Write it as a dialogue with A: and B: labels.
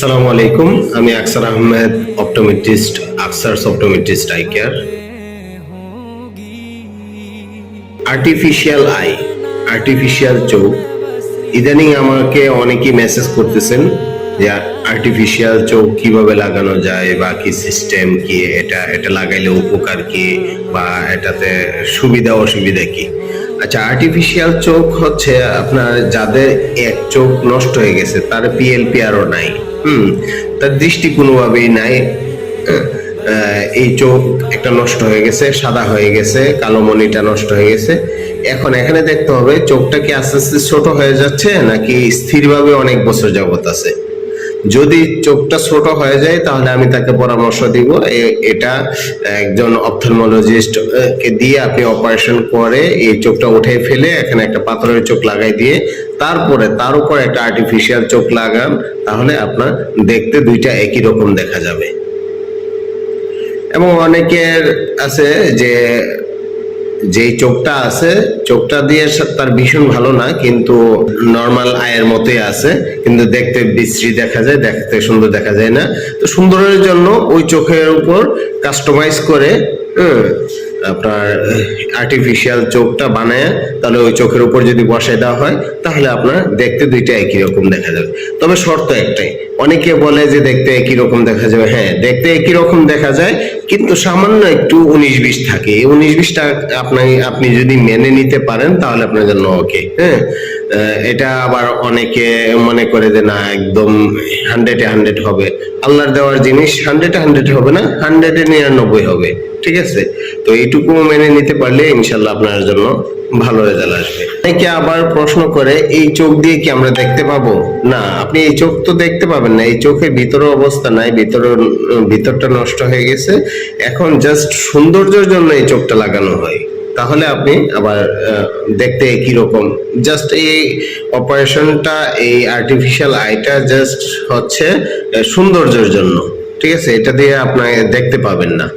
A: আসসালামু আলাইকুম, আমি Aksar Ahmed, optometrist, Aksar's optometrist eye care. Artificial eye, artificial চোখ, ইদানিং আমাকে অনেকেই মেসেজ করতেছেন যে আর্টিফিশিয়াল চোখ কিভাবে লাগানো যায় বা কি সিস্টেম কি, এটা লাগাইলে উপকার কি বা এটাতে সুবিধা অসুবিধা কি। আচ্ছা, আর্টিফিশিয়াল চোখ হচ্ছে আপনার যাদের এক চোখ নষ্ট হয়ে গেছে, তার পিএলপি আরও নাই, তার দৃষ্টি কোনোভাবেই নাই। এই চোখ একটা নষ্ট হয়ে গেছে, সাদা হয়ে গেছে, কালো মণিটা নষ্ট হয়ে গেছে। এখন এখানে দেখতে হবে চোখটা কি আস্তে আস্তে ছোট হয়ে যাচ্ছে নাকি স্থিরভাবে অনেক বছর যাবত আছে। যদি চোখটা ছোট হয়ে যায় তাহলে আমি তাকে পরামর্শ দিব এটা একজন অপথলমোলজিস্ট কে দিয়ে আপনি অপারেশন করে এই চোখটা উঠে ফেলে এখানে একটা পাথরের চোখ লাগাই দিয়ে তারপরে তার উপর একটা আর্টিফিশিয়াল চোখ লাগান, তাহলে আপনার দেখতে দুইটা একই রকম দেখা যাবে। এবং অনেকের আছে যে চোখটা আছে, চোখটা দিয়ে তার ভীষণ ভালো না, কিন্তু নর্মাল আয়ের মতোই আছে, কিন্তু দেখতে বিশ্রী দেখা যায়, দেখতে সুন্দর দেখা যায় না। তো সুন্দরের জন্য ওই চোখের উপর কাস্টমাইজ করে আপনার আর্টিফিশিয়াল চোখটা বানায়, তাহলে ওই চোখের উপর যদি বসায় দেওয়া হয় তাহলে আপনার দেখতে দুইটা একই রকম দেখা যাবে। তবে শর্ত একটাই, অনেকে বলে যে দেখতে একই রকম দেখা যাবে। হ্যাঁ, দেখতে একই রকম দেখা যায়, কিন্তু সামান্য একটু 19-20 থাকে। এই 19-20টা আপনি যদি মেনে নিতে পারেন তাহলে আপনার জন্য ওকে। হ্যাঁ, এটা আবার অনেকে মনে করে যে না, একদম 100-100 হবে। আল্লাহর দেওয়ার জিনিস 100-100 হবে না, 100-99 হবে। ঠিক আছে, তো এইটুকু মেনে নিতে পারলে ইনশাল্লাহ আপনার জন্য ভালো রেজাল্ট আসবে। অনেকে আবার প্রশ্ন করে এই চোখ দিয়ে কি আমরা দেখতে পাবো? না, আপনি এই চোখ তো দেখতে পাবেন না, এই চোখের ভিতরে অবস্থা নাই, ভিতরটা নষ্ট হয়ে গেছে। এখন জাস্ট সৌন্দর্যের জন্য এই চোখটা লাগানো হয়, তাহলে আপনি আবার দেখতে একই রকম। জাস্ট এই অপারেশনটা, এই আর্টিফিশিয়াল আইটা জাস্ট হচ্ছে সৌন্দর্যের জন্য। ঠিক আছে, এটা দিয়ে আপনি দেখতে পাবেন না।